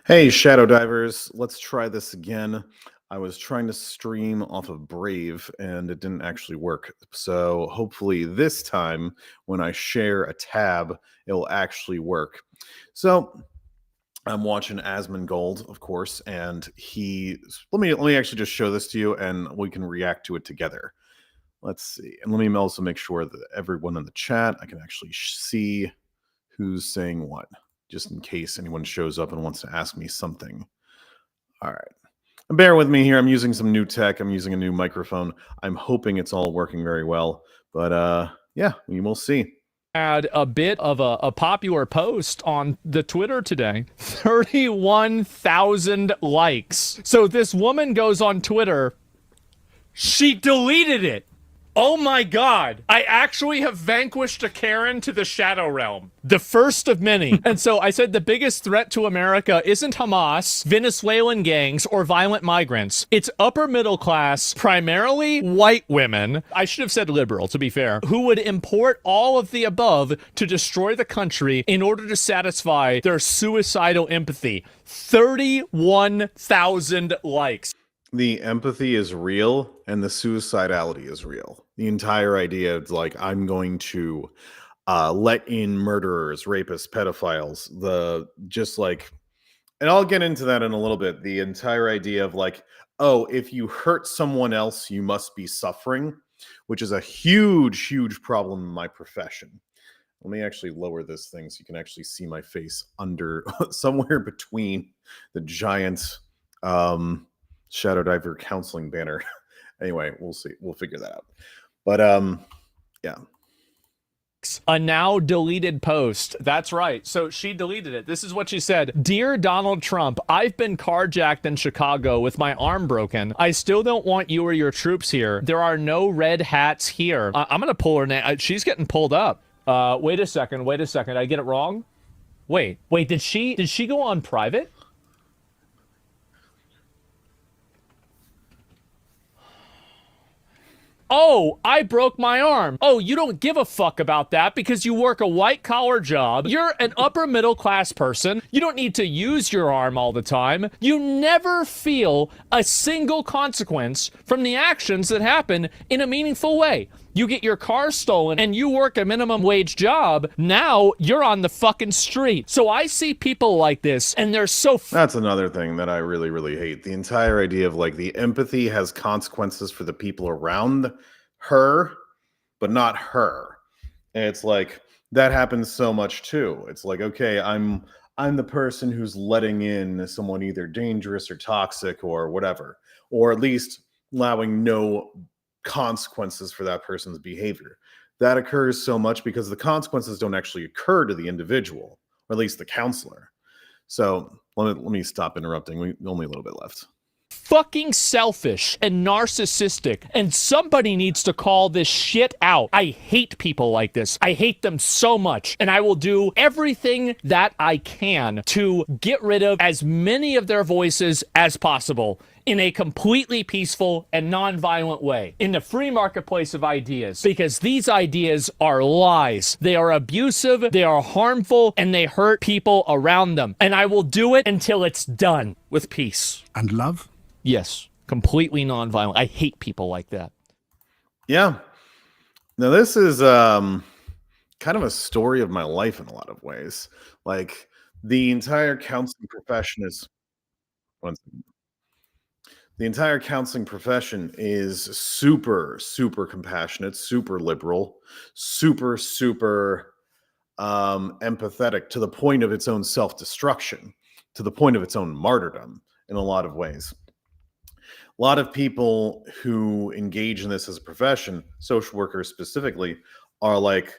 Hey, Shadow Divers, let's try this again. I was trying to stream off of Brave and it didn't actually work. So hopefully this time when I share a tab, it will actually work. So I'm watching Asmongold, of course, and let me actually just show this to you and we can react to it together. Let's see. And let me also make sure that everyone in the chat, I can actually see who's saying what, just in case anyone shows up and wants to ask me something. All right. Bear with me here. I'm using some new tech. I'm using a new microphone. I'm hoping it's all working very well. But yeah, we will see. Had a bit of a popular post on the Twitter today. 31,000 likes. So this woman goes on Twitter. She deleted it. Oh my god. I actually have vanquished a Karen to the Shadow Realm. The first of many. And so I said the biggest threat to America isn't Hamas, Venezuelan gangs, or violent migrants. It's upper middle class, primarily white women. I should have said liberal, to be fair, who would import all of the above to destroy the country in order to satisfy their suicidal empathy. 31,000 likes. The empathy is real and the suicidality is real. The entire idea is like, I'm going to let in murderers, rapists, pedophiles, and I'll get into that in a little bit. The entire idea of like, oh, if you hurt someone else, you must be suffering, which is a huge, huge problem in my profession. Let me actually lower this thing so you can actually see my face under somewhere between the giant Shadow Diver counseling banner. Anyway, we'll see. We'll figure that out. But yeah. A now deleted post. That's right. So she deleted it. This is what she said. Dear Donald Trump, I've been carjacked in Chicago with my arm broken. I still don't want you or your troops here. There are no red hats here. I'm going to pull her name. She's getting pulled up. Wait a second. Wait a second. Did I get it wrong? Wait, did she go on private? Oh, I broke my arm. Oh, you don't give a fuck about that because you work a white-collar job. You're an upper-middle-class person. You don't need to use your arm all the time. You never feel a single consequence from the actions that happen in a meaningful way. You get your car stolen and you work a minimum wage job. Now you're on the fucking street. So I see people like this and they're so... That's another thing that I really, really hate. The entire idea of like the empathy has consequences for the people around her, but not her. And it's like, that happens so much too. It's like, okay, I'm the person who's letting in someone either dangerous or toxic or whatever, or at least allowing no consequences for that person's behavior. That occurs so much because the consequences don't actually occur to the individual, or at least the counselor. So let me stop interrupting. We only a little bit left. Fucking selfish and narcissistic, and somebody needs to call this shit out. I hate people like this. I hate them so much, and I will do everything that I can to get rid of as many of their voices as possible in a completely peaceful and non-violent way in the free marketplace of ideas, because these ideas are lies. They are abusive, they are harmful, and they hurt people around them. And I will do it until it's done with peace. And love? Yes, completely non-violent. I hate people like that. Yeah. Now this is kind of a story of my life in a lot of ways. Like the entire counseling profession is the entire counseling profession is super, super compassionate, super liberal, super, super empathetic to the point of its own self-destruction, to the point of its own martyrdom in a lot of ways. A lot of people who engage in this as a profession, social workers specifically, are like,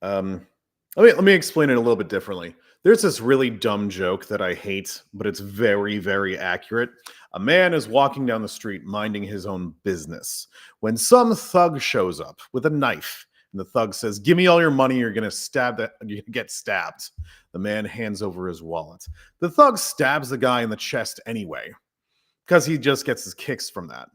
let me explain it a little bit differently. There's this really dumb joke that I hate, but it's very, very accurate. A man is walking down the street minding his own business when some thug shows up with a knife, and the thug says, "Give me all your money, you're gonna get stabbed." The man hands over his wallet. The thug stabs the guy in the chest anyway, because he just gets his kicks from that.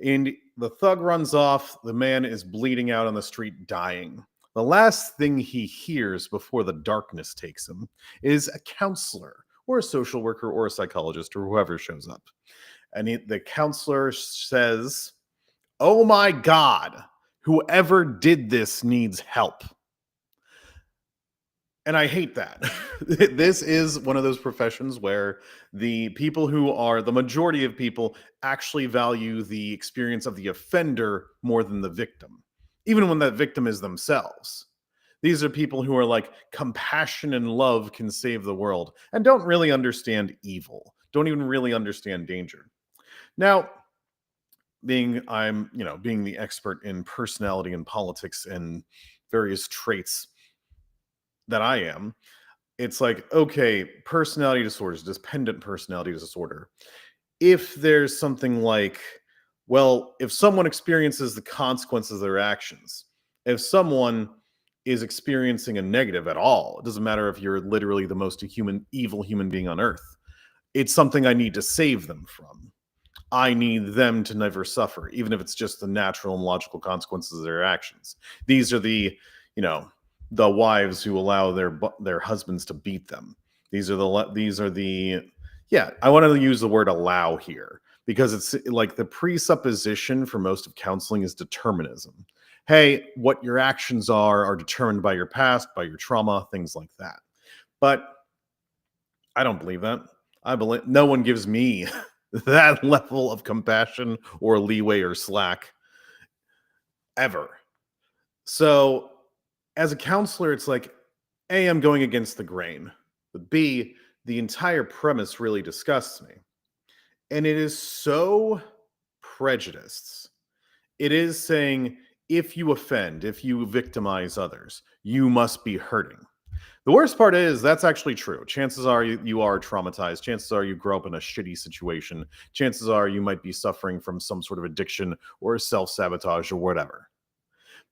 And the thug runs off. The man is bleeding out on the street, dying. The last thing he hears before the darkness takes him is a counselor or a social worker or a psychologist or whoever shows up. And the counselor says, "Oh my God, whoever did this needs help." And I hate that. This is one of those professions where the people who are the majority of people actually value the experience of the offender more than the victim, even when that victim is themselves. These are people who are like, compassion and love can save the world, and don't really understand evil, don't even really understand danger. Now, being the expert in personality and politics and various traits that I am, it's like, okay, personality disorders, dependent personality disorder. If there's something like, well, if someone experiences the consequences of their actions, if someone is experiencing a negative at all, it doesn't matter if you're literally the most evil human being on earth, it's something I need to save them from. I need them to never suffer, even if it's just the natural and logical consequences of their actions. These are you know, the wives who allow their husbands to beat them. These are the yeah. I want to use the word allow here because it's like the presupposition for most of counseling is determinism. Hey, what your actions are determined by your past, by your trauma, things like that. But I don't believe that. I believe no one gives me that level of compassion or leeway or slack ever. So, as a counselor, it's like, A, I'm going against the grain, but B, the entire premise really disgusts me. And it is so prejudiced. It is saying, if you offend, if you victimize others, you must be hurting. The worst part is that's actually true. Chances are you are traumatized. Chances are you grow up in a shitty situation. Chances are you might be suffering from some sort of addiction or self sabotage or whatever.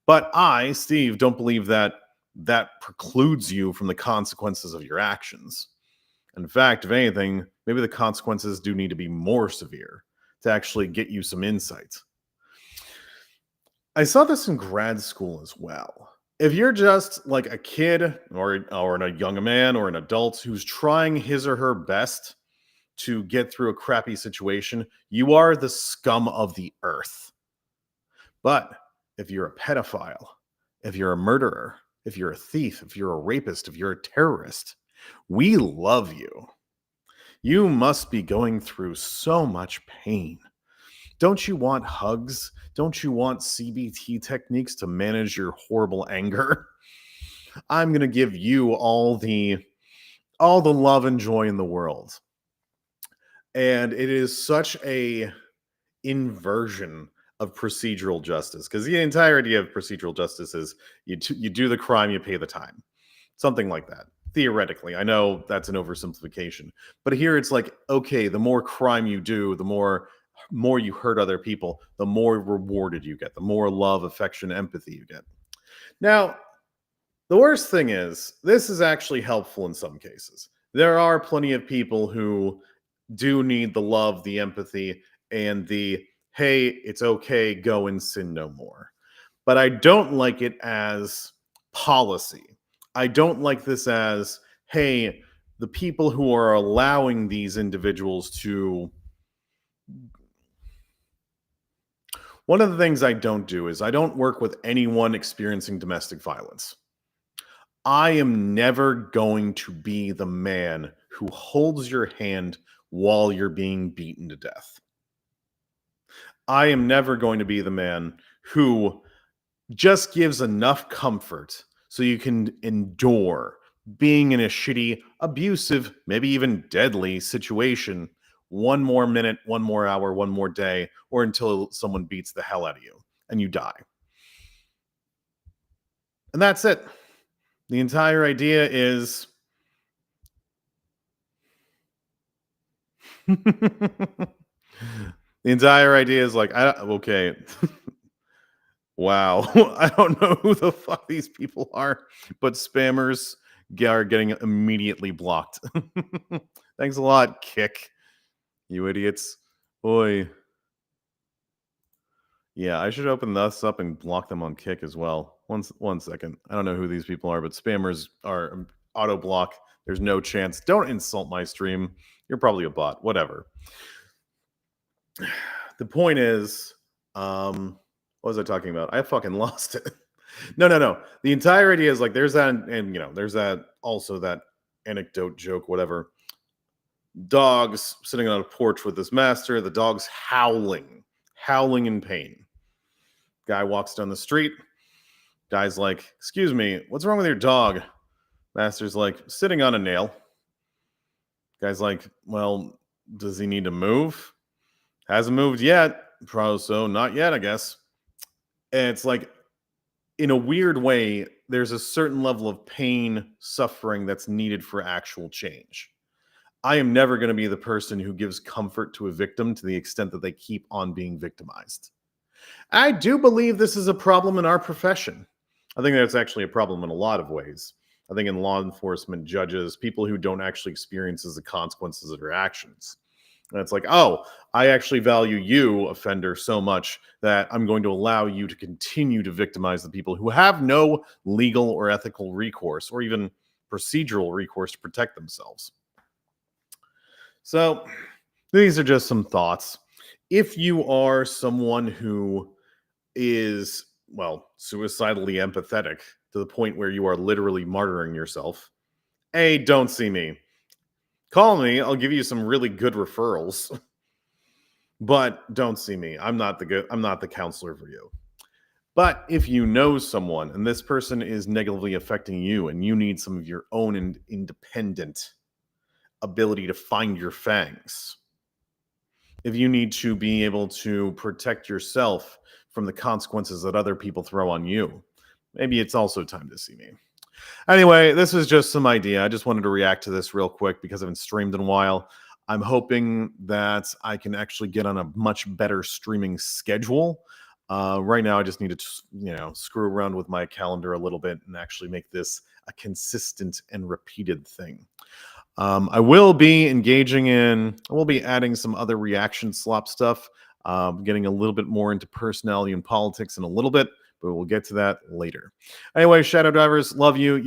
But I, Steve, don't believe that that precludes you from the consequences of your actions. In fact, if anything, maybe the consequences do need to be more severe to actually get you some insight. I saw this in grad school as well. If you're just like a kid or a young man or an adult who's trying his or her best to get through a crappy situation, you are the scum of the earth. But if you're a pedophile, if you're a murderer, if you're a thief, if you're a rapist, if you're a terrorist, we love you. You must be going through so much pain. Don't you want hugs? Don't you want CBT techniques to manage your horrible anger? I'm going to give you all the love and joy in the world. And it is such a inversion of procedural justice because the entire idea of procedural justice is you do the crime, you pay the time. Something like that. Theoretically, I know that's an oversimplification, but here it's like, okay, the more crime you do, the more you hurt other people, the more rewarded you get, the more love, affection, empathy you get. Now, the worst thing is, this is actually helpful in some cases. There are plenty of people who do need the love, the empathy, and the hey, it's okay, go and sin no more. But I don't like it as policy. I don't like this as, hey, the people who are allowing these individuals to. One of the things I don't do is I don't work with anyone experiencing domestic violence. I am never going to be the man who holds your hand while you're being beaten to death. I am never going to be the man who just gives enough comfort so you can endure being in a shitty, abusive, maybe even deadly situation one more minute, one more hour, one more day, or until someone beats the hell out of you and you die. And that's it. The entire idea is the entire idea is like, okay, wow. I don't know who the fuck these people are, but spammers are getting immediately blocked. Thanks a lot, Kick. You idiots. Boy. Yeah, I should open this up and block them on Kick as well. One second. I don't know who these people are, but spammers are auto block. There's no chance. Don't insult my stream. You're probably a bot. Whatever. The point is, what was I talking about? I fucking lost it. No. The entire idea is like there's that, and there's that also that anecdote joke, whatever. Dogs sitting on a porch with his master. The dog's howling in pain. Guy walks down the street. Guy's like, "Excuse me, what's wrong with your dog?" Master's like, "Sitting on a nail." Guy's like, "Well, does he need to move?" "Hasn't moved yet." "Probably so, not yet, I guess." And it's like, in a weird way, there's a certain level of pain, suffering that's needed for actual change. I am never going to be the person who gives comfort to a victim to the extent that they keep on being victimized. I do believe this is a problem in our profession. I think that's actually a problem in a lot of ways. I think in law enforcement, judges, people who don't actually experience the consequences of their actions. And it's like, oh, I actually value you, offender, so much that I'm going to allow you to continue to victimize the people who have no legal or ethical recourse or even procedural recourse to protect themselves. So these are just some thoughts. If you are someone who is, well, suicidally empathetic to the point where you are literally martyring yourself, don't see me. Call me. I'll give you some really good referrals. But don't see me. I'm not the counselor for you. But if you know someone and this person is negatively affecting you and you need some of your own independent ability to find your fangs, if you need to be able to protect yourself from the consequences that other people throw on you, maybe it's also time to see me. Anyway, this was just some idea. I just wanted to react to this real quick because I haven't streamed in a while. I'm hoping that I can actually get on a much better streaming schedule. Right now, I just need to, screw around with my calendar a little bit and actually make this a consistent and repeated thing. I will be adding some other reaction slop stuff, getting a little bit more into personality and politics in a little bit, but we'll get to that later. Anyway, Shadow Divers, love you. You